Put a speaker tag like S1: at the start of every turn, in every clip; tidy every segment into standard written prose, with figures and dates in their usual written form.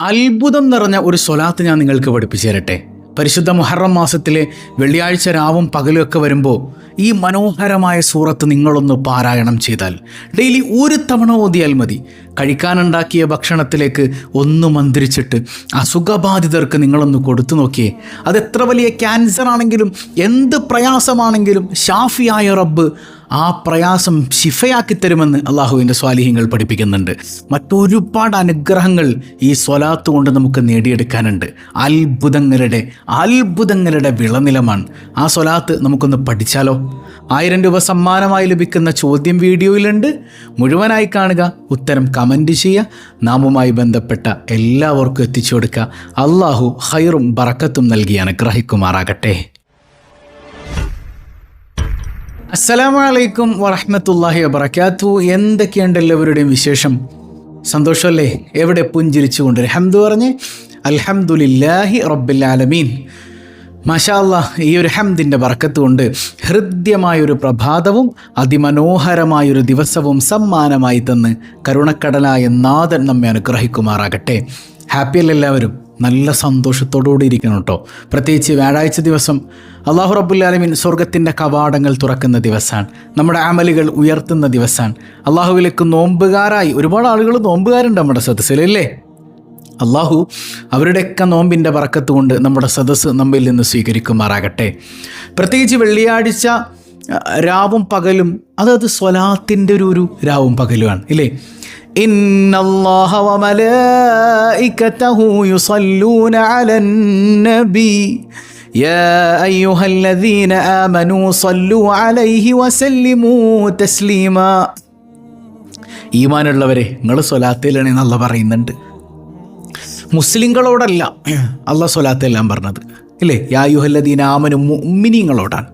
S1: അത്ഭുതം നിറഞ്ഞ ഒരു സ്വലാത്ത് ഞാൻ നിങ്ങൾക്ക് പഠിപ്പിച്ചു തരട്ടെ. പരിശുദ്ധ മുഹറം മാസത്തിലെ വെള്ളിയാഴ്ച രാവും പകലും ഒക്കെ വരുമ്പോൾ ഈ മനോഹരമായ സൂറത്ത് നിങ്ങളൊന്ന് പാരായണം ചെയ്താൽ, ഡെയിലി ഒരു തവണ ഓതിയാൽ മതി. കഴിക്കാനുണ്ടാക്കിയ ഭക്ഷണത്തിലേക്ക് ഒന്ന് മന്ത്രിച്ചിട്ട് അസുഖബാധിതർക്ക് നിങ്ങളൊന്ന് കൊടുത്തു നോക്കിയേ. അതെത്ര വലിയ ക്യാൻസർ ആണെങ്കിലും എന്ത് പ്രയാസമാണെങ്കിലും ഷാഫിയായ റബ്ബ് ആ പ്രയാസം ശിഫയാക്കി തരുമെന്ന് അള്ളാഹുവിൻ്റെ സ്വാലിഹ്യങ്ങൾ പഠിപ്പിക്കുന്നുണ്ട്. മറ്റൊരുപാട് അനുഗ്രഹങ്ങൾ ഈ സ്വലാത്ത് കൊണ്ട് നമുക്ക് നേടിയെടുക്കാനുണ്ട്. അത്ഭുതങ്ങളുടെ വിളനിലമാണ് ആ സ്വലാത്ത്. നമുക്കൊന്ന് പഠിച്ചാലോ? 1000 രൂപ സമ്മാനമായി ലഭിക്കുന്ന ചോദ്യം വീഡിയോയിലുണ്ട്. മുഴുവനായി കാണുക, ഉത്തരം കമൻറ്റ് ചെയ്യുക, നാമുമായി ബന്ധപ്പെട്ട എല്ലാവർക്കും എത്തിച്ചു കൊടുക്കുക. അള്ളാഹു ഖൈറും ബറക്കത്തും നൽകി അനുഗ്രഹിക്കുമാറാകട്ടെ. അസ്സലാമു അലൈക്കും വറഹ്മത്തുള്ളാഹി വബറകാതുഹു. എന്തൊക്കെയുണ്ട് എല്ലാവരുടെയും വിശേഷം? സന്തോഷമല്ലേ? എവിടെ പുഞ്ചിരിച്ചുകൊണ്ട് ഹംദ് പറഞ്ഞ് അൽഹംദുലില്ലാഹി റബ്ബിൽ ആലമീൻ. മാഷാ അല്ലാഹ്, ഈ ഒരു ഹംദിൻ്റെ ബറക്കത്ത് കൊണ്ട് ഹൃദ്യമായൊരു പ്രഭാതവും അതിമനോഹരമായൊരു ദിവസവും സമ്മാനമായി തന്ന് കരുണക്കടലായ നാഥൻ നമ്മെ അനുഗ്രഹിക്കുമാറാകട്ടെ. ഹാപ്പിയല്ലേ എല്ലാവരും? നല്ല സന്തോഷത്തോടുകൂടി ഇരിക്കണം കേട്ടോ. പ്രത്യേകിച്ച് വ്യാഴാഴ്ച ദിവസം അല്ലാഹു റബ്ബുൽ ആലമീൻ സ്വർഗത്തിൻ്റെ കവാടങ്ങൾ തുറക്കുന്ന ദിവസമാണ്. നമ്മുടെ അമലുകൾ ഉയർത്തുന്ന ദിവസമാണ്. അള്ളാഹുവിലേക്ക് നോമ്പുകാരായി ഒരുപാട് ആളുകൾ നോമ്പുകാരുണ്ട് നമ്മുടെ സദസ്സിലല്ലേ. അള്ളാഹു അവരുടെയൊക്കെ നോമ്പിൻ്റെ ബറക്കത്ത് കൊണ്ട് നമ്മുടെ സദസ്സ് നമ്മിൽ നിന്ന് സ്വീകരിക്കുമാറാകട്ടെ. പ്രത്യേകിച്ച് വെള്ളിയാഴ്ച രാവും പകലും അത് സ്വലാത്തിൻ്റെ ഒരു രാവും പകലുമാണ് ഇല്ലേ. ഇന്നല്ലാഹ വമലായികതഹു യുസല്ലൂന അലൻ നബി യാ അയ്യുഹല്ലദീന ആമനൂ സല്ലു അലൈഹി വസല്ലിമൂ തസ്ലീമാ. ഈമാനുള്ളവരെ, നിങ്ങൾ സ്വലാത്തിലാണെന്ന് അല്ലാഹ് പറയുന്നുണ്ട്. മുസ്ലിങ്ങളോടല്ല അല്ലാഹ് സ്വലാത്തെല്ലാം പറഞ്ഞത് ഇല്ലേ. യാ അയ്യുഹല്ലദീന ആമനൂ മുഅ്മിനീങ്ങളോടാണ്.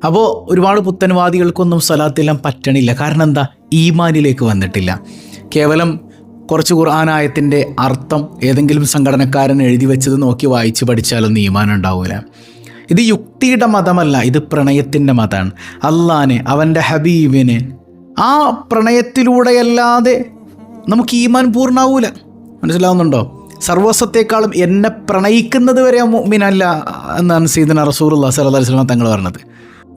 S1: അപ്പോൾ ഒരുപാട് പുത്തൻവാദികൾക്കൊന്നും സ്വലാത്തെല്ലാം പറ്റണില്ല. കാരണം എന്താ? ഈമാനിലേക്ക് വന്നിട്ടില്ല. കേവലം കുറച്ച് ഖുർആനായത്തിൻ്റെ അർത്ഥം ഏതെങ്കിലും സംഘടനക്കാരൻ എഴുതി വെച്ചത് നോക്കി വായിച്ച് പഠിച്ചാലൊന്നും ഈമാൻ ഉണ്ടാവില്ല. ഇത് യുക്തിയുടെ മതമല്ല, ഇത് പ്രണയത്തിൻ്റെ മതമാണ്. അള്ളാനെ, അവൻ്റെ ഹബീബിനെ ആ പ്രണയത്തിലൂടെയല്ലാതെ നമുക്ക് ഈമാൻ പൂർണ്ണാവൂല. മനസ്സിലാവുന്നുണ്ടോ? സർവസ്വത്തെക്കാളും എന്നെ പ്രണയിക്കുന്നത് വരെ മുഅ്മിനല്ല എന്നാണ് സയ്യിദുനാ റസൂലുള്ളാഹി സ്വല്ലല്ലാഹു അലൈഹി വസല്ലം തങ്ങൾ പറഞ്ഞത്.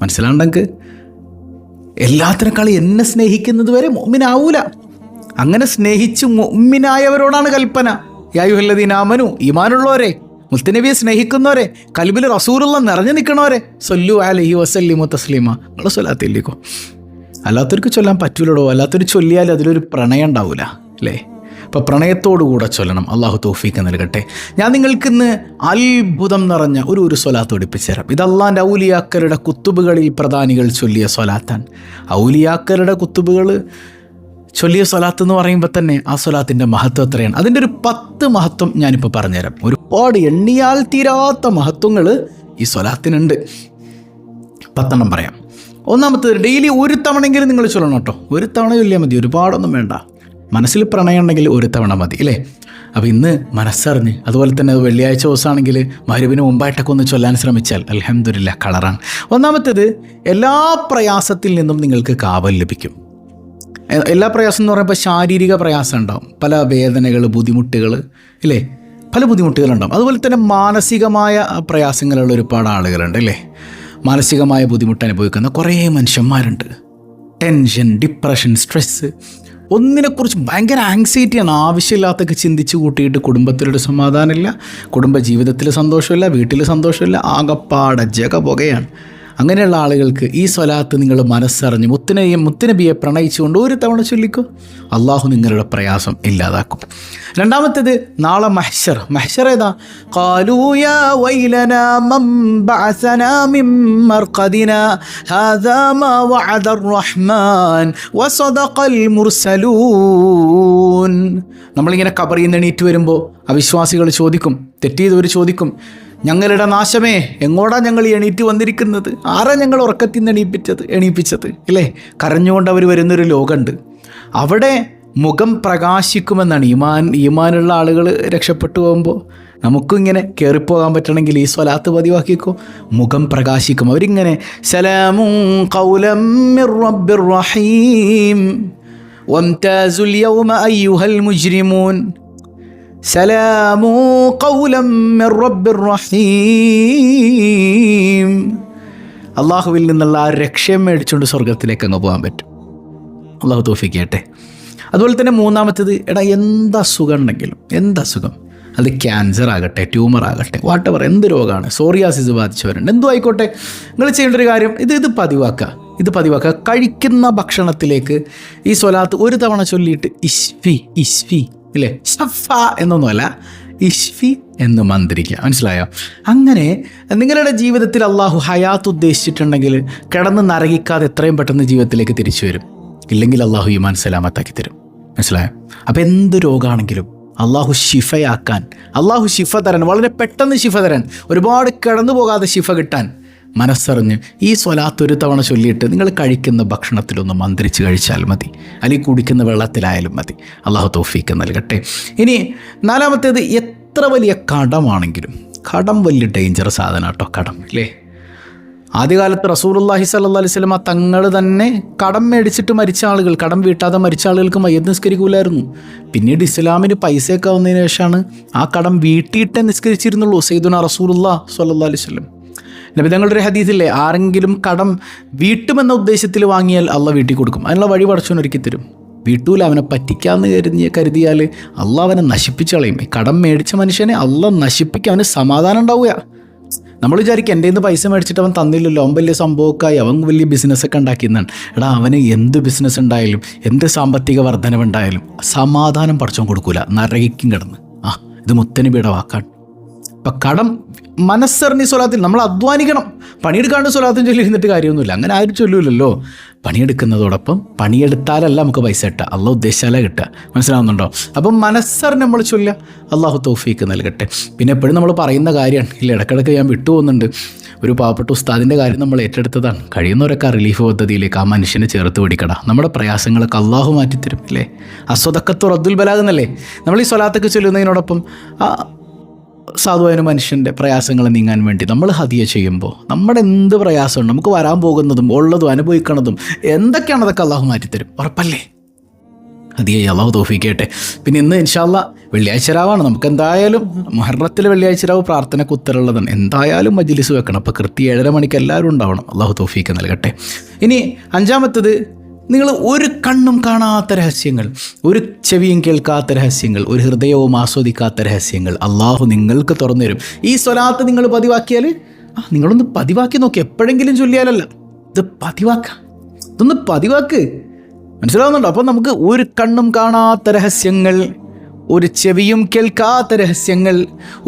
S1: മനസ്സിലാണ്ടെങ്കിൽ എല്ലാത്തിനേക്കാളും എന്നെ സ്നേഹിക്കുന്നത് വരെ മുഅ്മിനാവൂല. അങ്ങനെ സ്നേഹിച്ച് മുഅ്മിനായവരോടാണ് കൽപ്പന. യാ അയ്യുഹല്ലദീന ആമനൂ, ഈമാനുള്ളവരെ, മുത്തുനബിയെ സ്നേഹിക്കുന്നവരെ, കൽബിൽ റസൂലുള്ളാഹി നിറഞ്ഞു നിൽക്കണവരെ, സല്ലു അലൈഹി വസല്ലിമു തസ്ലീമാ. നിങ്ങൾ സ്വലാത്ത് ചൊല്ലിക്കോ. അല്ലാത്തവർക്ക് ചൊല്ലാൻ പറ്റൂലടോ. അല്ലാത്തവർ ചൊല്ലിയാൽ അതിലൊരു പ്രണയം ഉണ്ടാവില്ല അല്ലേ. അപ്പോൾ പ്രണയത്തോടു കൂടെ ചൊല്ലണം. അള്ളാഹു തൗഫീഖ് നൽകട്ടെ. ഞാൻ നിങ്ങൾക്കിന്ന് അത്ഭുതം നിറഞ്ഞ ഒരു സ്വലാത്ത് പഠിപ്പിച്ചു തരാം. ഇത് അള്ളാൻ്റെ ഔലിയാക്കളുടെ കുത്തുബുകളിൽ പ്രധാനികൾ ചൊല്ലിയ സ്വലാത്താണ്. ഔലിയാക്കളുടെ കുത്തുബുകൾ ചൊല്ലിയ സ്വലാത്ത് എന്ന് പറയുമ്പോൾ തന്നെ ആ സ്വലാത്തിൻ്റെ മഹത്വം എത്രയാണ്? അതിൻ്റെ ഒരു 10 മഹത്വം ഞാനിപ്പോൾ പറഞ്ഞുതരാം. ഒരുപാട് എണ്ണിയാൽ തീരാത്ത മഹത്വങ്ങൾ ഈ സ്വലാത്തിനുണ്ട്. 10 പറയാം. ഒന്നാമത്തേത്, ഡെയിലി ഒരു തവണയെങ്കിലും നിങ്ങൾ ചൊല്ലണം കേട്ടോ. ഒരു തവണ ചൊല്ലിയാൽ മതി, ഒരുപാടൊന്നും വേണ്ട. മനസ്സിൽ പ്രണയം ഉണ്ടെങ്കിൽ ഒരു തവണ മതി അല്ലേ. അപ്പോൾ ഇന്ന് മനസ്സറിഞ്ഞ്, അതുപോലെ തന്നെ വെള്ളിയാഴ്ച ദിവസമാണെങ്കിൽ മഗ്‌രിബിന് മുമ്പായിട്ടൊക്കെ ഒന്ന് ചൊല്ലാൻ ശ്രമിച്ചാൽ അൽഹംദുലില്ലാഹ് കളറാണ്. ഒന്നാമത്തേത്, എല്ലാ പ്രയാസത്തിൽ നിന്നും നിങ്ങൾക്ക് കാവൽ ലഭിക്കും. എല്ലാ പ്രയാസം എന്ന് പറയുമ്പോൾ ശാരീരിക പ്രയാസം ഉണ്ടാവും, പല വേദനകൾ, ബുദ്ധിമുട്ടുകൾ ഇല്ലേ, പല ബുദ്ധിമുട്ടുകളുണ്ടാവും. അതുപോലെ തന്നെ മാനസികമായ പ്രയാസങ്ങളുള്ള ഒരുപാട് ആളുകളുണ്ട് അല്ലേ. മാനസികമായ ബുദ്ധിമുട്ട് അനുഭവിക്കുന്ന കുറേ മനുഷ്യന്മാരുണ്ട്. ടെൻഷൻ, ഡിപ്രഷൻ, സ്ട്രെസ്സ്, ഒന്നിനെക്കുറിച്ച് ഭയങ്കര ആങ്സൈറ്റിയാണ്. ആവശ്യമില്ലാത്തൊക്കെ ചിന്തിച്ച് കൂട്ടിയിട്ട് കുടുംബത്തിലൊരു സമാധാനമില്ല, കുടുംബജീവിതത്തിൽ സന്തോഷമില്ല, വീട്ടിൽ സന്തോഷമില്ല, ആകപ്പാടെ ജഗപുകയാണ്. അങ്ങനെയുള്ള ആളുകൾക്ക് ഈ സ്വലാത്ത് നിങ്ങൾ മനസ്സറിഞ്ഞ് മുത്തുനബിയെ പ്രണയിച്ചുകൊണ്ട് ഒരു തവണ ചൊല്ലിക്കോ. അള്ളാഹു നിങ്ങളുടെ പ്രയാസം ഇല്ലാതാക്കും. രണ്ടാമത്തേത്, നാളെ മഹ്ശർ ഏതാ? ഖാലൂ യാ വൈലനാ മൻ ബഅസനാ മിൻ മർഖദിനാ ഹാദാ മാ വഅദർ റഹ്മാൻ വസദഖൽ മുർസലൂൻ. നമ്മളിങ്ങനെ ഖബറിൽ നിന്ന് എണീറ്റ് വരുമ്പോൾ അവിശ്വാസികൾ ചോദിക്കും, തെറ്റിയവർ ചോദിക്കും, ഞങ്ങളുടെ നാശമേ, എങ്ങോട്ടാ ഞങ്ങൾ എണീറ്റ് വന്നിരിക്കുന്നത്? ആരാ ഞങ്ങൾ ഉറക്കത്തിൽ നിന്ന് എണീപ്പിച്ചത് ഇല്ലേ. കരഞ്ഞുകൊണ്ട് അവർ വരുന്നൊരു ലോകമുണ്ട്. അവിടെ മുഖം പ്രകാശിക്കുമെന്നാണ്. ഈമാനുള്ള ആളുകൾ രക്ഷപ്പെട്ടു പോകുമ്പോൾ നമുക്കും ഇങ്ങനെ കയറിപ്പോകാൻ പറ്റണമെങ്കിൽ ഈ സ്വലാത്ത് പതിവാക്കിക്കോ. മുഖം പ്രകാശിക്കും. അവരിങ്ങനെ സലാമുൻ ഖൗലം മിർ റബ്ബിർ റഹീം വംതാസുൽ യൗമ അയ്യുഹൽ മുജ്രിമൂൻ. സലാമു ഖൗലം മിർ റബ്ബിർ റഹീം. അള്ളാഹുവിൽ നിന്നുള്ള ആ രക്ഷയും മേടിച്ചുകൊണ്ട് സ്വർഗത്തിലേക്ക് അങ്ങ് പോകാൻ പറ്റും. അള്ളാഹു തൗഫീഖ് ചെയ്യട്ടെ. അതുപോലെ തന്നെ മൂന്നാമത്തേത്, എന്ത് അസുഖം ഉണ്ടെങ്കിലും, അസുഖം, അത് ക്യാൻസർ ആകട്ടെ, ട്യൂമർ ആകട്ടെ, വാട്ടെവർ, എന്ത് രോഗമാണ്, സോറിയാസിസ് ബാധിച്ചവരുണ്ട്, എന്തോ ആയിക്കോട്ടെ, നിങ്ങൾ ചെയ്യേണ്ട ഒരു കാര്യം ഇത് പതിവാക്കുക. കഴിക്കുന്ന ഭക്ഷണത്തിലേക്ക് ഈ സ്വലാത്ത് ഒരു തവണ ചൊല്ലിയിട്ട് ഇഷ്ഫി ഇല്ലേ, ഷഫ എന്നൊന്നുമല്ല, ഇഷ്ഫി എന്ന് മന്ത്രിക്കുക. മനസ്സിലായോ? അങ്ങനെ നിങ്ങളുടെ ജീവിതത്തിൽ അള്ളാഹു ഹയാത്ത് ഉദ്ദേശിച്ചിട്ടുണ്ടെങ്കിൽ കിടന്ന് നരകിക്കാതെ എത്രയും പെട്ടെന്ന് ജീവിതത്തിലേക്ക് തിരിച്ചു വരും. ഇല്ലെങ്കിൽ അള്ളാഹു ഈമാൻ സലാമത്താക്കി തരും. മനസ്സിലായോ? അപ്പോൾ എന്ത് രോഗമാണെങ്കിലും അള്ളാഹു ശിഫയാക്കാൻ, അള്ളാഹു ശിഫ തരാൻ, വളരെ പെട്ടെന്ന് ശിഫ തരാൻ, ഒരുപാട് കിടന്നു പോകാതെ ശിഫ കിട്ടാൻ മനസ്സറിഞ്ഞ് ഈ സ്വലാത്ത് ഒരു തവണ ചൊല്ലിയിട്ട് നിങ്ങൾ കഴിക്കുന്ന ഭക്ഷണത്തിലൊന്ന് മന്ത്രിച്ച് കഴിച്ചാൽ മതി, അല്ലെങ്കിൽ കുടിക്കുന്ന വെള്ളത്തിലായാലും മതി. അള്ളാഹു തൗഫീക്ക് നൽകട്ടെ. ഇനി നാലാമത്തേത്, എത്ര വലിയ കടമാണെങ്കിലും, കടം വലിയ ഡേഞ്ചർ സാധനം കേട്ടോ, കടം ഇല്ലേ. ആദ്യകാലത്ത് റസൂലുള്ളാഹി സ്വല്ലല്ലാഹി അലൈഹി വസല്ലം തങ്ങൾ തന്നെ കടം മേടിച്ചിട്ട് മരിച്ച ആളുകൾ, കടം വീട്ടാതെ മരിച്ച ആളുകൾക്ക് മയ്യത്ത് നിസ്കരിക്കൂലായിരുന്നു. പിന്നീട് ഇസ്ലാമിന് പൈസയൊക്കെ വന്നതിന് ശേഷമാണ് ആ കടം വീട്ടിയിട്ടേ നിസ്കരിച്ചിരുന്നുള്ളൂ. സയ്യിദുനാ റസൂലുള്ളാഹി സ്വല്ലല്ലാഹി അലൈഹി വസല്ലം നബി തങ്ങളുടെ ഒരു ഹദീസില്ലേ, ആരെങ്കിലും കടം വീട്ടുമെന്ന ഉദ്ദേശത്തിൽ വാങ്ങിയാൽ അള്ളാഹ് വീട്ടിൽ കൊടുക്കും, അതിനുള്ള വഴി പടച്ചോൻ ഒരുക്കി തരും. വീട്ടൂല, അവനെ പറ്റിക്കാമെന്ന് കരുതിയാൽ അള്ളാഹ് അവനെ നശിപ്പിച്ച് കളയും. കടം മേടിച്ച മനുഷ്യനെ അള്ളാഹ് നശിപ്പിക്കുക, അവന് സമാധാനം ഉണ്ടാവുക. നമ്മൾ വിചാരിക്കും എൻ്റെ നിന്ന് പൈസ മേടിച്ചിട്ട് അവൻ തന്നില്ലല്ലോ, അവൻ വലിയ സംഭവമൊക്കെയായി, അവൻ വലിയ ബിസിനസ്സൊക്കെ ഉണ്ടാക്കിയെന്നാണ്. അവന് എന്ത് ബിസിനസ് ഉണ്ടായാലും, എന്ത് സാമ്പത്തിക വർധനവുണ്ടായാലും സമാധാനം പടച്ചോൻ കൊടുക്കൂല, നരകിക്കും കിടന്ന്. ഇത് മുത്തനബിയുടെ വാക്കാണ്. അപ്പം കടം മനസ്സറിഞ്ഞ് സ്വലാത്തിൽ നമ്മൾ അധ്വാനിക്കണം. പണിയെടുക്കാണ്ട് സ്വലാത്തും ചൊല്ലി ഇരുന്നിട്ട് കാര്യമൊന്നുമില്ല, അങ്ങനെ ആരും ചൊല്ലൂലല്ലോ. പണിയെടുക്കുന്നതോടൊപ്പം പണിയെടുത്താലല്ല നമുക്ക് പൈസ കിട്ടുക, അള്ളാഹ് ഉദ്ദേശിച്ചാലേ കിട്ടുക. മനസ്സിലാവുന്നുണ്ടോ? അപ്പം മനസ്സറിഞ്ഞ് നമ്മൾ ചൊല്ലുക. അള്ളാഹു തൗഫീക്ക് നൽകട്ടെ. പിന്നെ എപ്പോഴും നമ്മൾ പറയുന്ന കാര്യമാണ്, ഇടയ്ക്കിടയ്ക്ക് ഞാൻ വിട്ടുപോകുന്നുണ്ട്. ഒരു പാവപ്പെട്ട ഉസ്താദിൻ്റെ കാര്യം നമ്മൾ ഏറ്റെടുത്തതാണ്. കഴിയുന്നവരൊക്കെ റിലീഫ് പദ്ധതിയിലേക്ക് ആ മനുഷ്യനെ ചേർത്ത് പിടിക്കട. നമ്മുടെ പ്രയാസങ്ങളൊക്കെ അള്ളാഹു മാറ്റിത്തരും അല്ലേ. അസ്വദക്കത്തു റദ്ദുൽ ബലാഗ് എന്നല്ലേ നമ്മൾ ഈ സ്വലാത്തൊക്കെ ചൊല്ലുന്നതിനോടൊപ്പം സാധുവായ മനുഷ്യൻ്റെ പ്രയാസങ്ങൾ നീങ്ങാൻ വേണ്ടി നമ്മൾ ഹദിയ ചെയ്യുമ്പോൾ നമ്മുടെ എന്ത് പ്രയാസമുണ്ട്, നമുക്ക് വരാൻ പോകുന്നതും ഉള്ളതും അനുഭവിക്കുന്നതും എന്തൊക്കെയാണ്, അതൊക്കെ അള്ളാഹു മാറ്റിത്തരും. ഉറപ്പല്ലേ? ഹദിയ അള്ളാഹു തൗഫീക്ക് ചെയ്യട്ടെ. പിന്നെ ഇന്ന് ഇൻഷാ അല്ലാഹ് വെള്ളിയാഴ്ച രാവാണ്. നമുക്ക് എന്തായാലും മുഹറത്തിലെ വെള്ളിയാഴ്ച രാവ് പ്രാർത്ഥനയ്ക്ക് ഉത്തരമുള്ളതാണ്. എന്തായാലും മജ്ലിസ് വെക്കണം. അപ്പോൾ കൃത്യം 7:30 മണിക്ക് എല്ലാവരും ഉണ്ടാവണം. അള്ളാഹു തൗഫീക്ക് നൽകട്ടെ. ഇനി അഞ്ചാമത്തത്, നിങ്ങൾ ഒരു കണ്ണും കാണാത്ത രഹസ്യങ്ങൾ, ഒരു ചെവിയും കേൾക്കാത്ത രഹസ്യങ്ങൾ, ഒരു ഹൃദയവും ആസ്വദിക്കാത്ത രഹസ്യങ്ങൾ അള്ളാഹു നിങ്ങൾക്ക് തുറന്നു തരും. ഈ സ്വലാത്ത് നിങ്ങൾ പതിവാക്കിയാൽ, നിങ്ങളൊന്ന് പതിവാക്കി നോക്കി, എപ്പോഴെങ്കിലും ചൊല്ലിയാലല്ല, ഇത് ഇതൊന്ന് പതിവാക്ക്. മനസ്സിലാവുന്നുണ്ടോ? അപ്പോൾ നമുക്ക് ഒരു കണ്ണും കാണാത്ത രഹസ്യങ്ങൾ, ഒരു ചെവിയും കേൾക്കാത്ത രഹസ്യങ്ങൾ,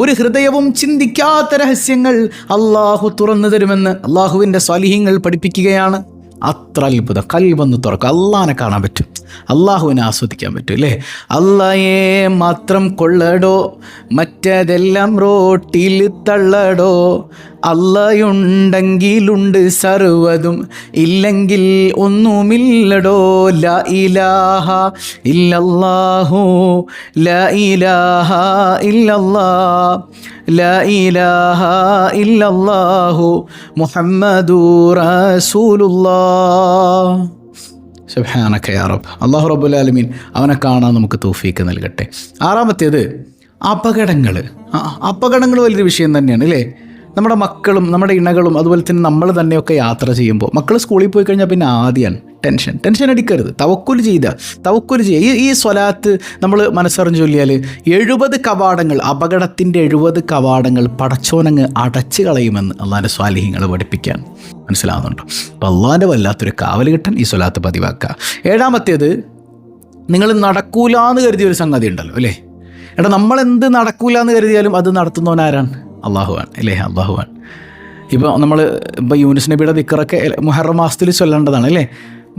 S1: ഒരു ഹൃദയവും ചിന്തിക്കാത്ത രഹസ്യങ്ങൾ അള്ളാഹു തുറന്നു തരുമെന്ന് അള്ളാഹുവിൻ്റെ സ്വാലിഹീങ്ങൾ പഠിപ്പിക്കുകയാണ്. അത്ര അത്ഭുതം. കൽബൊന്ന് തുറക്കുക, അള്ളാഹിനെ കാണാൻ പറ്റും, അള്ളാഹുവിനെ ആസ്വദിക്കാൻ പറ്റും അല്ലേ. അള്ളാഹയെ മാത്രം കൊള്ളടോ, മറ്റതെല്ലാം റോട്ടിൽ തള്ളടോ. അള്ളയുണ്ടെങ്കിലുണ്ട് സർവ്വതും, ഇല്ലെങ്കിൽ ഒന്നുമില്ലടോ. ലാ ഇലാഹ ഇല്ലല്ലാഹു, ലാ ഇലാഹ ഇല്ലല്ലാഹ്, ലാ ഇലാഹ ഇല്ലല്ലാഹു മുഹമ്മദുർ റസൂലുള്ളാഹ്. സുബ്ഹാനക യാ റബ്ബ്. അല്ലാഹു റബ്ബുൽ ആലമീൻ അവനെ കാണാൻ നമുക്ക് തൗഫീക്ക് നൽകട്ടെ. ആറാമത്തേത്, അപകടങ്ങൾ വലിയൊരു വിഷയം തന്നെയാണ് അല്ലേ. നമ്മുടെ മക്കളും നമ്മുടെ ഇണകളും അതുപോലെ തന്നെ നമ്മൾ തന്നെയൊക്കെ യാത്ര ചെയ്യുമ്പോൾ, മക്കൾ സ്കൂളിൽ പോയി കഴിഞ്ഞാൽ പിന്നെ ആദ്യമാണ് ടെൻഷൻ അടിക്കരുത്. തവക്കുൽ ചെയ്യുക. ഈ സ്വലാത്ത് നമ്മൾ മനസ്സറിഞ്ഞ് ചൊല്ലിയാൽ 70 കവാടങ്ങൾ, അപകടത്തിൻ്റെ 70 കവാടങ്ങൾ പടച്ചോനങ്ങ് അടച്ചു കളയുമെന്ന് അള്ളാഹിൻ്റെ സ്വാലിഹീങ്ങൾ പഠിപ്പിക്കാൻ. മനസ്സിലാവുന്നുണ്ടോ? അപ്പോൾ അള്ളാഹിൻ്റെ വല്ലാത്തൊരു കാവൽ കിട്ടാൻ ഈ സ്വലാത്ത് പതിവാക്കുക. ഏഴാമത്തേത്, നിങ്ങൾ നടക്കൂലാന്ന് കരുതിയൊരു സംഗതി ഉണ്ടല്ലോ അല്ലേ. നമ്മളെന്ത് നടക്കൂലാന്ന് കരുതിയാലും അത് നടത്തുന്നവനാരാണ്? അള്ളാഹുവാണ് അല്ലേ. അള്ളാഹുവാണ്. ഇപ്പോൾ യൂനുസ് നബിയുടെ ദിക്റൊക്കെ മുഹറം മാസത്തിൽ ചൊല്ലേണ്ടതാണ് അല്ലേ.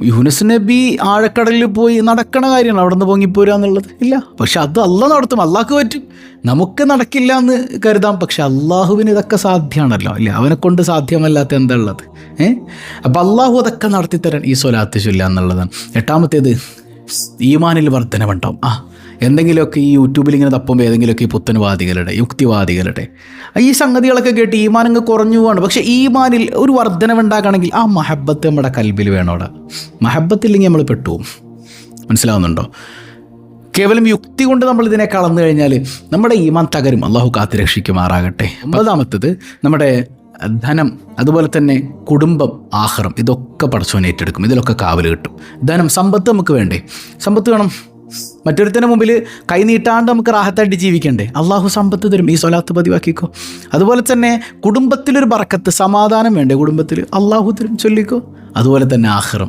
S1: യൂനുസ് നബി ആഴക്കടലിൽ പോയി നടക്കണ കാര്യമാണ് അവിടെ നിന്ന് പൊങ്ങിപ്പോരുക എന്നുള്ളത്. ഇല്ല, പക്ഷെ അത് അള്ളാഹ് നടത്തും, അള്ളാഹ്ക്ക് പറ്റും. നമുക്ക് നടക്കില്ല എന്ന് കരുതാം, പക്ഷെ അള്ളാഹുവിന് ഇതൊക്കെ സാധ്യമാണല്ലോ അല്ലേ. അവനെ കൊണ്ട് സാധ്യമല്ലാത്ത എന്താ ഉള്ളത്? അപ്പോൾ അള്ളാഹു അതൊക്കെ നടത്തിത്തരാൻ ഈ സ്വലാത്ത് ചൊല്ലുക എന്നുള്ളതാണ്. എട്ടാമത്തേത്, ഈമാനിൽ വർധനവുണ്ടാവും. എന്തെങ്കിലുമൊക്കെ ഈ യൂട്യൂബിൽ ഇങ്ങനെ തപ്പുമ്പോൾ ഏതെങ്കിലുമൊക്കെ ഈ പുത്തൻവാദികളുടെ യുക്തിവാദികളുടെ ഈ സംഗതികളൊക്കെ കേട്ട് ഈമാനങ്ങ് കുറഞ്ഞു പോവാണ്. പക്ഷേ ഈമാനിൽ ഒരു വർധനവുണ്ടാക്കണമെങ്കിൽ ആ മഹബത്ത് നമ്മുടെ കൽബിൽ വേണം. അവിടെ മഹബത്തില്ലെങ്കിൽ നമ്മൾ പെട്ടുപോകും. മനസ്സിലാവുന്നുണ്ടോ? കേവലം യുക്തി കൊണ്ട് നമ്മൾ ഇതിനെ കളന്നു കഴിഞ്ഞാൽ നമ്മുടെ ഈമാൻ തകരും. അള്ളാഹു കാത്തുരക്ഷിക്കുമാറാകട്ടെ. 9ാമത്തേത് നമ്മുടെ ധനം, അതുപോലെ തന്നെ കുടുംബം, ആഖിറം, ഇതൊക്കെ പടച്ചോൻ ഏറ്റെടുക്കും. ഇതിലൊക്കെ കാവൽ കിട്ടും. ധനം, സമ്പത്ത് നമുക്ക് വേണ്ടേ? സമ്പത്ത് വേണം. മറ്റൊരുത്തൻ്റെ മുമ്പിൽ കൈ നീട്ടാണ്ട് നമുക്ക് റാഹത്തായിട്ട് ജീവിക്കണ്ടേ? അള്ളാഹു സമ്പത്ത് തരും. ഈ സ്വലാത്ത് പതിവാക്കിക്കോ. അതുപോലെ തന്നെ കുടുംബത്തിലൊരു ബറക്കത്ത്, സമാധാനം വേണ്ടേ കുടുംബത്തിൽ? അള്ളാഹു തരും, ചൊല്ലിക്കോ. അതുപോലെ തന്നെ ആഖിറം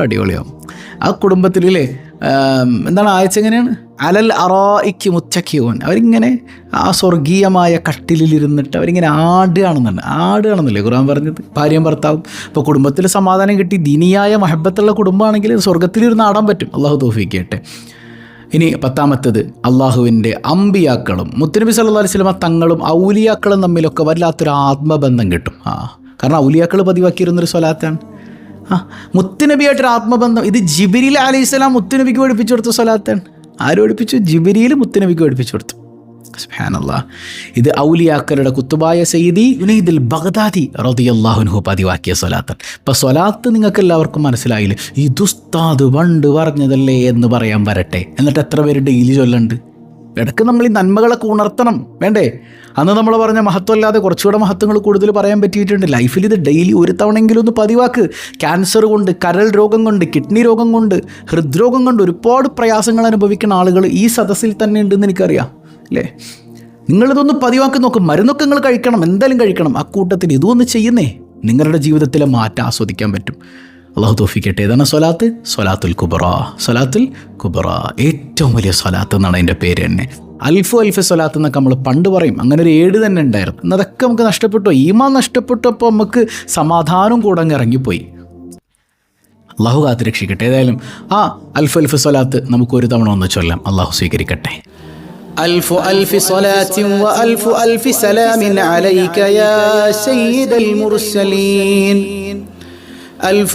S1: അടിപൊളിയാവും. ആ കുടുംബത്തിലെ എന്താണ് ആയച്ച എങ്ങനെയാണ്? അലൽ അറായിക്ക് മുത്തക്കിയോൻ, അവരിങ്ങനെ ആ സ്വർഗീയമായ കട്ടിലിരുന്നിട്ട് അവരിങ്ങനെ ആടുകയാണെന്നല്ലേ ഖുർആൻ പറഞ്ഞത്? ഭാര്യയും ഭർത്താവും. ഇപ്പോൾ കുടുംബത്തിൽ സമാധാനം കിട്ടി ദീനിയായ മഹബത്തുള്ള കുടുംബമാണെങ്കിൽ സ്വർഗത്തിലിരുന്ന് ആടാൻ പറ്റും. അള്ളാഹു തൗഫീഖ് ചെയ്യട്ടെ. ഇനി 10ാമത്തേത് അള്ളാഹുവിൻ്റെ അമ്പിയാക്കളും മുത്തുനബി സല്ലല്ലാഹു അലൈഹി വസല്ലം തങ്ങളും ഔലിയാക്കളും തമ്മിലൊക്കെ വല്ലാത്തൊരു ആത്മബന്ധം കിട്ടും. കാരണം ഔലിയാക്കൾ പതിവാക്കിയിരുന്നൊരു സ്വലാത്താണ്. മുത്തുനബിയായിട്ടൊരു ആത്മബന്ധം. ഇത് ജിബ്രീൽ അലൈഹിസ്സലാം മുത്തുനബിക്ക് പഠിപ്പിച്ചു കൊടുത്ത സ്വലാത്താണ്. ആര് പഠിപ്പിച്ചു? ജിബ്രീൽ മുത്തുനബിക്ക് പഠിപ്പിച്ചു കൊടുത്തു. സുബ്ഹാനല്ലാഹ്. ഇത് ഔലിയാക്കളുടെ കുത്തുബായ സയ്യിദി ജുനൈദുൽ ബഗ്ദാദി റളിയല്ലാഹു അൻഹു പതിവാക്കിയ സ്വലാത്താണ്. ഇപ്പം സ്വലാത്ത് നിങ്ങൾക്ക് എല്ലാവർക്കും മനസ്സിലായില്ലേ? ഈ ദുസ്താദ് പണ്ട് പറഞ്ഞതല്ലേ എന്ന് പറയാൻ വരട്ടെ. എന്നിട്ട് എത്ര പേര് ഡെയിലി ചൊല്ലുന്നുണ്ട്? ഇടയ്ക്ക് നമ്മൾ ഈ നന്മകളൊക്കെ ഉണർത്തണം, വേണ്ടേ? അന്ന് നമ്മൾ പറഞ്ഞ മഹത്വമല്ലാതെ കുറച്ചുകൂടെ മഹത്വങ്ങൾ കൂടുതൽ പറയാൻ പറ്റിയിട്ടുണ്ട്. ലൈഫിൽ ഇത് ഡെയിലി ഒരു തവണയെങ്കിലും ഒന്ന് പതിവാക്ക്. ക്യാൻസർ കൊണ്ട്, കരൾ രോഗം കൊണ്ട്, കിഡ്നി രോഗം കൊണ്ട്, ഹൃദ്രോഗം കൊണ്ട് ഒരുപാട് പ്രയാസങ്ങൾ അനുഭവിക്കുന്ന ആളുകൾ ഈ സദസ്സിൽ തന്നെ ഉണ്ടെന്ന് എനിക്കറിയാം, അല്ലേ? നിങ്ങളിതൊന്ന് പതിവാക്കി നോക്കും. മരുന്നൊക്കെ നിങ്ങൾ കഴിക്കണം, എന്തായാലും കഴിക്കണം. അക്കൂട്ടത്തിൽ ഇതൊന്ന് ചെയ്യുന്നേ നിങ്ങളുടെ ജീവിതത്തിലെ മാറ്റം ആസ്വദിക്കാൻ പറ്റും. അള്ളാഹു തൗഫീഖ് ചെയ്യട്ടെ. ഏതാണ് സ്വലാത്ത്? സ്വലാത്തുൽ കുബ്ര, ഏറ്റവും വലിയ സ്വലാത്ത് എന്നാണ് അതിൻ്റെ പേര് തന്നെ. അൽഫ് സ്വലാത്ത് എന്നൊക്കെ നമ്മൾ പണ്ട് പറയും. അങ്ങനെ ഒരു 7 തന്നെ ഉണ്ടായിരുന്നു. എന്നതൊക്കെ നമുക്ക് നഷ്ടപ്പെട്ടു. ഈമാൻ നഷ്ടപ്പെട്ടപ്പോൾ നമുക്ക് സമാധാനം കൂടെ അങ്ങ് ഇറങ്ങിപ്പോയി. അള്ളാഹു കാത്ത് രക്ഷിക്കട്ടെ. ഏതായാലും ആ അൽഫ് സ്വലാത്ത് നമുക്ക് ഒരു തവണ ഒന്ന് ചൊല്ലാം. അള്ളാഹു സ്വീകരിക്കട്ടെ.
S2: ألف صلاة وألف سلام عليك يا سيد المرسلين. ألف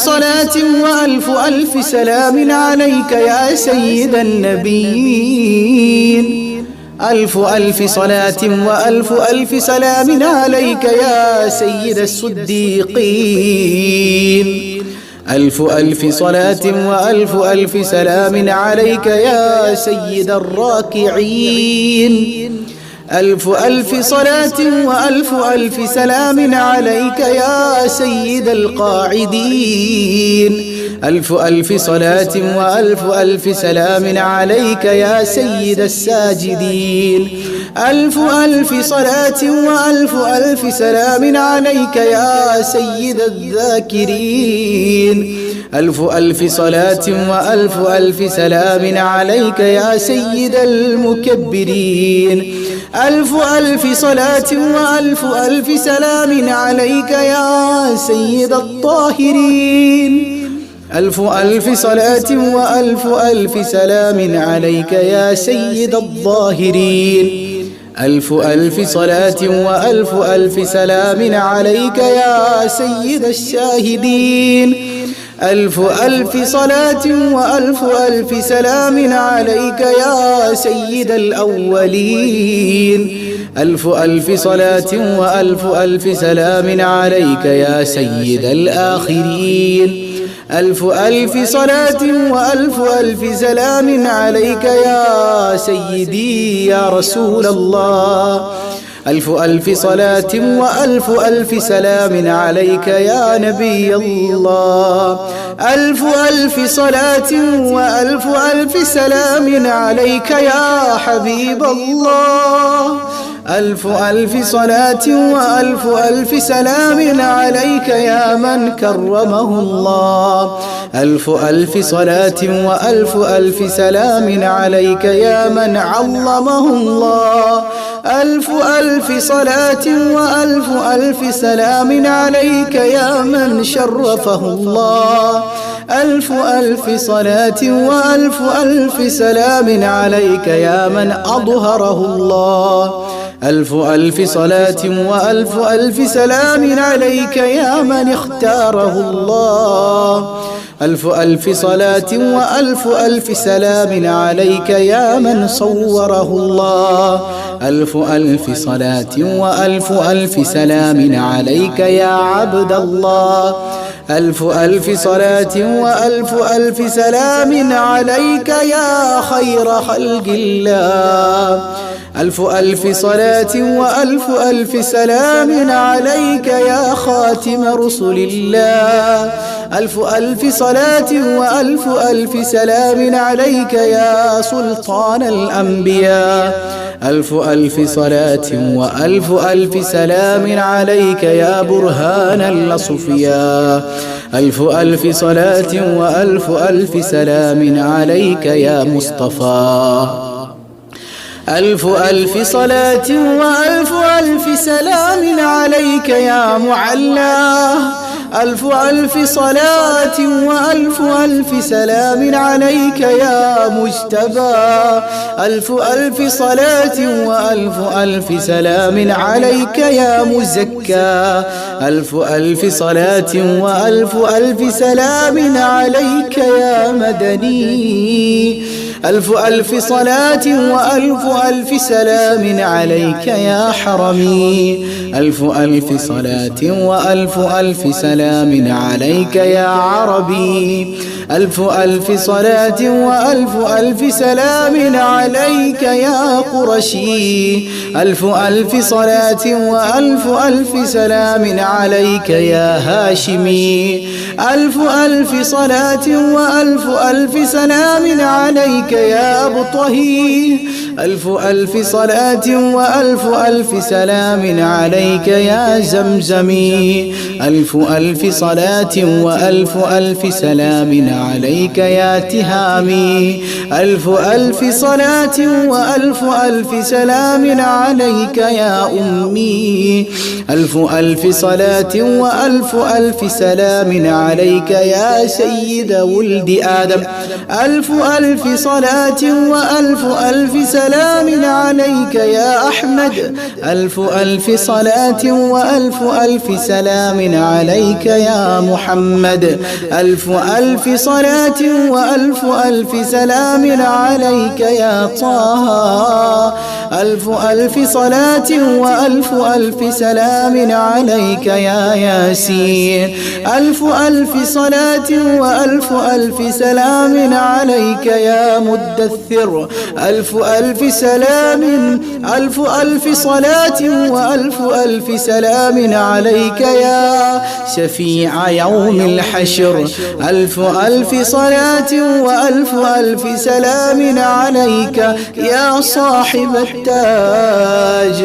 S2: صلاة وألف سلام عليك يا سيد النبيين. ألف صلاة وألف سلام عليك يا سيد الصديقين. ألف صلاة وألف سلام عليك يا سيد الراكعين. ألف صلاة وألف سلام عليك يا سيد القاعدين. ألف صلاة وألف سلام عليك يا سيد الساجدين. ألف صلاة وألف سلام عليك يا سيد الذاكرين. ألف صلاة وألف سلام عليك يا سيد المكبرين. ألف صلاة وألف سلام عليك يا سيد الطاهرين. ألف صلاة وألف سلام عليك يا سيد الظاهرين. ألف صلاة وألف سلام عليك يا سيد الشاهدين. ألف صلاة وألف سلام عليك يا سيد الأولين. ألف صلاة وألف سلام عليك يا سيد الآخرين. ألف صلاة وألف سلام عليك يا سيدي يا رسول الله. ألف صلاة وألف سلام عليك يا نبي الله. ألف صلاة وألف سلام عليك يا حبيب الله. ألف صلاة وألف سلام عليك يا من كرمه الله. ألف صلاة وألف سلام عليك يا من علمه الله. ألف صلاة وألف سلام عليك يا من شرفه الله. ألف صلاة وألف سلام عليك يا من أظهره الله. ألف صلاة وألف سلام عليك يا من اختاره الله. ألف صلاة وألف سلام عليك يا من صوره الله. ألف صلاة وألف سلام عليك يا عبد الله. ألف ألف صلاة وألف ألف سلام عليك يا خير خلق الله ألف ألف صلاة وألف ألف سلام عليك يا خاتم رسل الله ألف ألف صلاة وألف ألف سلام عليك يا سلطان الأنبياء ألف ألف صلاة وألف ألف سلام عليك يا برهان الأصفياء ألف ألف صلاة وألف ألف سلام عليك يا مصطفى ألف ألف صلاة وألف ألف سلام عليك يا معلى ألف ألف صلاة وألف ألف سلام عليك يا مجتبى ألف ألف صلاة وألف ألف سلام عليك يا مزكى ألف ألف صلاة وألف ألف سلام عليك يا مدني ألف ألف صلاة وألف ألف سلام عليك يا حرمي ألف ألف صلاة وألف ألف سلام عليك يا عربي ألف ألف صلاة وألف ألف سلام عليك يا قرشي ألف ألف صلاة وألف ألف سلام عليك يا هاشمي ألف ألف صلاة وألف ألف سلام عليك يا أبطهي ألف ألف صلاة وألف ألف سلام عليك يا زمزمي ألف ألف صلاة وألف ألف سلام عليك يا تهامي ألف ألف صلاة وألف ألف سلام عليك يا أمي ألف ألف صلاة وألف ألف سلام عليك يا سيد ولد آدم ألف ألف صلاة وألف ألف سلام عليك يا أحمد ألف ألف صلاة وألف ألف سلام عليك يا محمد ألف ألف صلاة وألف ألف سلام عليك يا طه ألف ألف صلاة وألف ألف سلام عليك يا ياسين ألف ألف صلاة وألف ألف سلام عليك يا مدثر ألف ألف سلام ألف ألف صلاة وألف ألف سلام عليك يا شفيع يوم الحشر ألف ألف صلاة وألف ألف سلام عليك يا صاحب التاج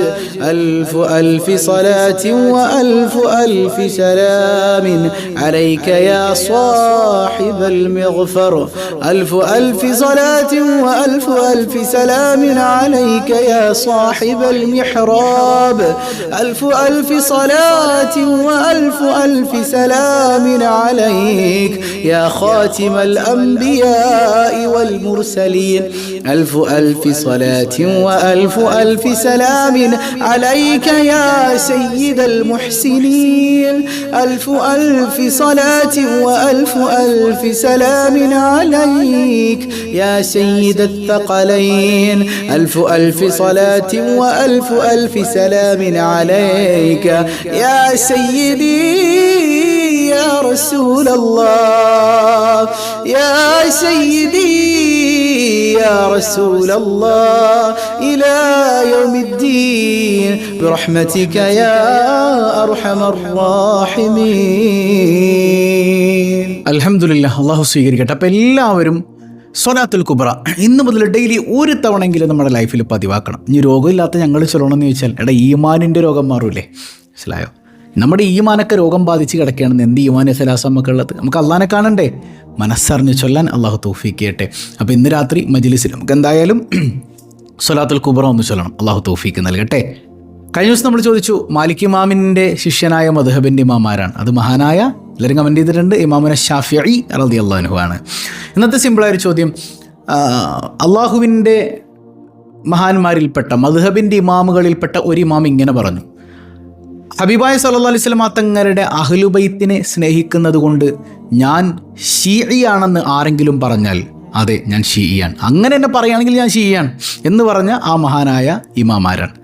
S2: ألف ألف صلاة وألف ألف سلام عليك يا صاحب المغفر ألف ألف صلاة وألف ألف سلام عليك يا صاحب المحراب ألف ألف صلاة وألف ألف سلام عليك يا خاتم الأنبياء والمرسلين ألف ألف صلاة وألف ألف سلام عليك يا سيد المحسنين ألف ألف صلاة وألف ألف سلام عليك يا سيد الثقلين ألف ألف صلاة وألف ألف سلام عليك يا سيدي يا رسول الله يا سيدي يا رسول الله إلى يوم الدين برحمتك يا أرحم الراحمين.
S1: അൽഹംദുലില്ലാഹ്, അള്ളാഹു സ്വീകരിക്കട്ടെ. അപ്പം എല്ലാവരും സ്വലാത്തുൽ കുബ്ര ഇന്ന് മുതൽ ഡെയിലി ഒരു തവണയെങ്കിലും നമ്മുടെ ലൈഫിൽ പതിവാക്കണം. ഇനി രോഗമില്ലാത്ത ഞങ്ങൾ ചൊല്ലണമെന്ന് ചോദിച്ചാൽ ഈമാനിൻ്റെ രോഗം മാറൂലേ? മനസ്സിലായോ? നമ്മുടെ ഈമാനൊക്കെ രോഗം ബാധിച്ച് കിടക്കുകയാണെന്ന് എന്ത് ഈമാൻ സലാസം നമുക്കുള്ളത്? നമുക്ക് അള്ളാനെ കാണണ്ടേ? മനസ്സറിഞ്ഞ് ചൊല്ലാൻ അള്ളാഹു തൗഫീക്ക് ചെയ്യട്ടെ. അപ്പോൾ ഇന്ന് രാത്രി മജ്ലിസിൽ നമുക്ക് എന്തായാലും സ്വലാത്തുൽ കുബ്ര ഒന്ന് ചൊല്ലണം. അള്ളാഹു തൗഫീക്ക് നൽകട്ടെ. കഴിഞ്ഞ ദിവസം നമ്മൾ ചോദിച്ചു മാലിക് ഇമാമിൻ്റെ ശിഷ്യനായ മദ്ഹബിൻ്റെ ഇമാമാരാണ്. അത് മഹാനായ എല്ലാവരും കമൻറ്റ് ചെയ്തിട്ടുണ്ട് ഇമാമുന ശാഫിഈ റളിയല്ലാഹു അൻഹു ആണ്. ഇന്നത്തെ സിമ്പിളായൊരു ചോദ്യം, അള്ളാഹുവിൻ്റെ മഹാന്മാരിൽപ്പെട്ട മദ്ഹബിൻ്റെ ഇമാമുകളിൽപ്പെട്ട ഒരു ഇമാം ഇങ്ങനെ പറഞ്ഞു: ഹബീബായ സല്ലല്ലാഹു അലൈഹി വസല്ലം തങ്ങളുടെ അഹ്ലുബൈത്തിനെ സ്നേഹിക്കുന്നത് കൊണ്ട് ഞാൻ ഷീഇയാണെന്ന് ആരെങ്കിലും പറഞ്ഞാൽ അതെ, ഞാൻ ഷീഇയാണ്, അങ്ങനെ എന്നെ പറയുകയാണെങ്കിൽ ഞാൻ ഷീഇയാണ് എന്ന് പറഞ്ഞ ആ മഹാനായ ഇമാമാരാണ്.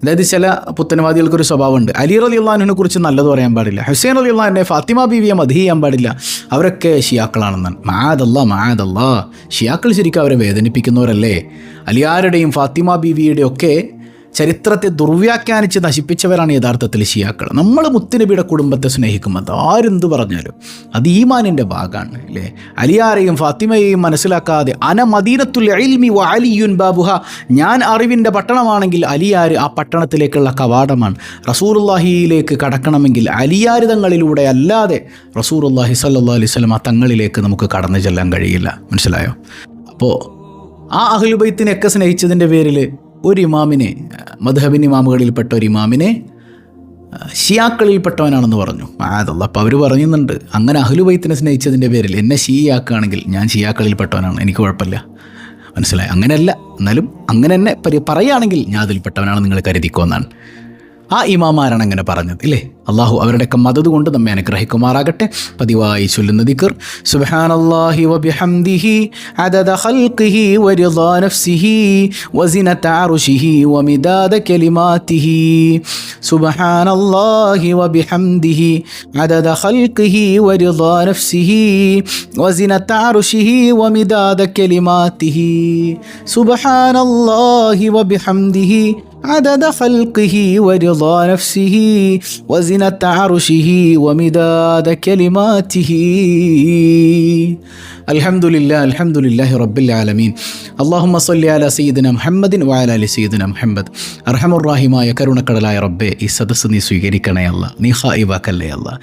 S1: അതായത് ചില പുത്തനവാദികൾക്കൊരു സ്വഭാവമുണ്ട്. അലി റളിയല്ലാഹു അൻഹുവിനെ കുറിച്ച് നല്ലത് പറയാൻ പാടില്ല, ഹുസൈൻ റളിയല്ലാഹു അൻഹുവിനെ, ഫാത്തിമ ബീവിയെ മദ്ഹ് ചെയ്യാൻ പാടില്ല, അവരൊക്കെ ഷിയാക്കളാണെന്നാണ്. മഅദല്ലാ. ഷിയാക്കൾ ശരിക്കും അവരെ വേദനിപ്പിക്കുന്നവരല്ലേ? അലിയാരുടെയും ഫാത്തിമ ബീവിയുടെയും ഒക്കെ ചരിത്രത്തെ ദുർവ്യാഖ്യാനിച്ച് നശിപ്പിച്ചവരാണ് യഥാർത്ഥത്തിൽ ഷിയാക്കൾ. നമ്മൾ മുത്തുനബിയുടെ കുടുംബത്തെ സ്നേഹിക്കും, അത് ആരെന്ത് പറഞ്ഞാലും അത് ഈമാനിൻ്റെ ഭാഗമാണ് അല്ലേ? അലിയാരെയും ഫാത്തിമയെയും മനസ്സിലാക്കാതെ അന മദീനത്തുൽ ഇൽമി വ അലിയുൻ ബാബുഹ, ഞാൻ അറിവിൻ്റെ പട്ടണമാണെങ്കിൽ അലിയാർ ആ പട്ടണത്തിലേക്കുള്ള കവാടമാണ്. റസൂലുള്ളാഹിയിലേക്ക് കടക്കണമെങ്കിൽ അലിയാർ തങ്ങളിലൂടെ അല്ലാതെ റസൂലുള്ളാഹി സ്വല്ലല്ലാഹു അലൈഹി വസല്ലം ആ തങ്ങളിലേക്ക് നമുക്ക് കടന്നു ചെല്ലാൻ കഴിയില്ല. മനസ്സിലായോ? അപ്പോൾ ആ അഹ്ലുൽ ബൈത്തിനെയൊക്കെ സ്നേഹിച്ചതിൻ്റെ പേരിൽ ഒരു ഇമാമിനെ, മദ്ഹബിൻ ഇമാമുകളിൽപ്പെട്ട ഒരു ഇമാമിനെ ഷിയാക്കളിൽപ്പെട്ടവനാണെന്ന് പറഞ്ഞു. അതല്ല, അപ്പോൾ അവർ പറയുന്നുണ്ട് അങ്ങനെ അഹ്ലുൽ ബൈത്തിനെ സ്നേഹിച്ചതിൻ്റെ പേരിൽ എന്നെ ഷിയാക്കുകയാണെങ്കിൽ ഞാൻ ഷിയാക്കളിൽപ്പെട്ടവനാണ്, എനിക്ക് കുഴപ്പമില്ല. മനസ്സിലായി? അങ്ങനെയല്ല, എന്നാലും അങ്ങനെ തന്നെ പറയുകയാണെങ്കിൽ ഞാൻ അതിൽപ്പെട്ടവനാണെന്ന് നിങ്ങൾ കരുതിക്കോന്നാണ് ആ ഇമാമാരാണ് അങ്ങനെ പറഞ്ഞത് ഇല്ലേ? അള്ളാഹു അവരുടെയൊക്കെ മദദ് കൊണ്ട് നമ്മെ അനുഗ്രഹിക്കുമാറാകട്ടെ. പതിവായി ചൊല്ലുന്ന ദിക്ർ സുബ്ഹാനല്ലാഹി വബിഹംദിഹി അദദ ഖൽഖിഹി വരിദാ നഫ്സിഹി വസിനത അർശിഹി വമിദാദ കലിമാതിഹി. സുബ്ഹാനല്ലാഹി വബിഹംദിഹി അദദ ഖൽഖിഹി വരിദാ നഫ്സിഹി വസിനത അർശിഹി വമിദാദ കലിമാതിഹി. സുബ്ഹാനല്ലാഹി വബിഹംദിഹി عدد خلقه ورضا نفسه وزنة عرشه ومداد كلماته. الحمد لله رب العالمين. اللهم صل على سيدنا محمد وعلى آل سيدنا محمد. അർഹമുർറഹീമായ കരുണക്കടലായ റബ്ബേ, ഈ സദസ്സ് നീ സ്വീകരിക്കണേ അല്ലാ, നീ ഖായിബാക്കല്ലേ അല്ലാ.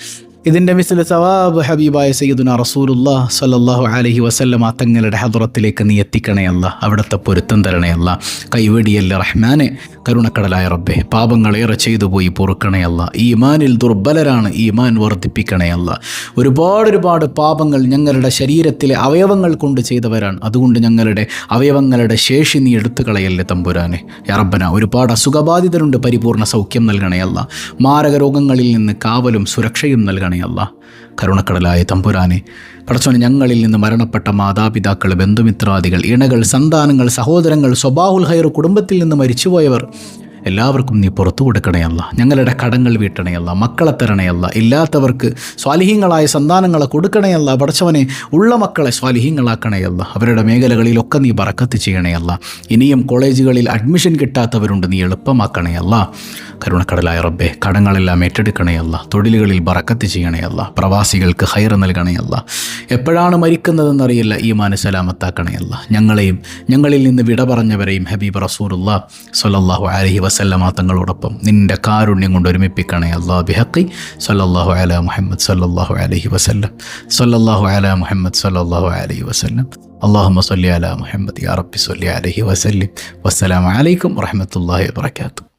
S1: ഇതിൻ്റെ മിസ്ല സവാബ് ഹബീബായ സയ്യിദുനാ റസൂലുള്ളാഹി സ്വല്ലല്ലാഹു അലൈഹി വസല്ലമ തങ്ങളുടെ ഹദ്റത്തിലേക്ക് നീ എത്തിക്കണേ അല്ലാ, അവിടുത്തെ പൊരുത്തം തരണേ അല്ലാ. കൈവെടിയല്ല റഹ്മാനെ, കരുണക്കടലായ റബ്ബേ, പാപങ്ങളേറെ ചെയ്തു പോയി പൊറുക്കണേ അല്ലാ. ഈമാനിൽ ദുർബലരാണ്, ഈമാൻ വർദ്ധിപ്പിക്കണേ അല്ലാ. ഒരുപാട് പാപങ്ങൾ ഞങ്ങളുടെ ശരീരത്തിലെ അവയവങ്ങൾ കൊണ്ട് ചെയ്തവരാണ്, അതുകൊണ്ട് ഞങ്ങളുടെ അവയവങ്ങളുടെ ശേഷി നീ എടുത്തു കളയല്ലേ തമ്പുരാനെ. യാ റബ്ബന, ഒരുപാട് അസുഖബാധിതരുണ്ട്, പരിപൂർണ്ണ സൗഖ്യം നൽകണേ അല്ലാ. മാരക രോഗങ്ങളിൽ നിന്ന് കാവലും സുരക്ഷയും നൽകണേ അല്ലാ. കരുണക്കടലായ തമ്പുരാനെ, പടച്ചോനെ, ഞങ്ങളിൽ നിന്ന് മരണപ്പെട്ട മാതാപിതാക്കൾ, ബന്ധുമിത്രാദികൾ, ഇണകൾ, സന്താനങ്ങൾ, സഹോദരങ്ങൾ, സ്വബാഹുൽ ഖൈർ കുടുംബത്തിൽ നിന്ന് മരിച്ചുപോയവർ എല്ലാവർക്കും നീ പുറത്തു കൊടുക്കണേയല്ല. ഞങ്ങളുടെ കടങ്ങൾ വീട്ടണേയല്ല, മക്കളെ തരണേയല്ല, ഇല്ലാത്തവർക്ക് സ്വാലിഹീങ്ങളായ സന്താനങ്ങളെ കൊടുക്കണേയല്ല. പടച്ചവനെ, ഉള്ള മക്കളെ സ്വാലിഹീങ്ങളാക്കണേയല്ല. അവരുടെ മേഖലകളിലൊക്കെ നീ ബറക്കത്ത് ചെയ്യണേയല്ല. ഇനിയും കോളേജുകളിൽ അഡ്മിഷൻ കിട്ടാത്തവരുണ്ട്, നീ എളുപ്പമാക്കണേയല്ല. കരുണക്കടലായ റബ്ബേ, കടങ്ങളെല്ലാം ഏറ്റെടുക്കണേയല്ല. തൊഴിലുകളിൽ ബറക്കത്ത് ചെയ്യണേയല്ല. പ്രവാസികൾക്ക് ഖൈർ നൽകണേയല്ല. എപ്പോഴാണ് മരിക്കുന്നതെന്നറിയില്ല, ഈമാൻ സലാമത്താക്കണേയല്ല. ഞങ്ങളെയും ഞങ്ങളിൽ നിന്ന് വിട പറഞ്ഞവരെയും ഹബീബ് റസൂലുള്ളാഹി സ്വല്ലല്ലാഹു അലൈഹി വസല്ലമ തങ്ങളോടൊപ്പം നിന്റെ കാരുണ്യം കൊണ്ട് ഒരുമിപ്പിക്കണേ അല്ലാ. ബിഹഖി സല്ലല്ലാഹു അലാ മുഹമ്മദ് സല്ലല്ലാഹു അലൈഹി വസല്ലം, സല്ലല്ലാഹു അലാ മുഹമ്മദ് സല്ലല്ലാഹു അലൈഹി വസല്ലം. അല്ലാഹുമ്മ സ്വല്ലി അലാ മുഹമ്മദ് യാ റബ്ബി സ്വല്ലി അലൈഹി വസല്ലം. വസ്സലാമു അലൈക്കും വറഹ്മത്തുള്ളാഹി വബറകാതുഹു.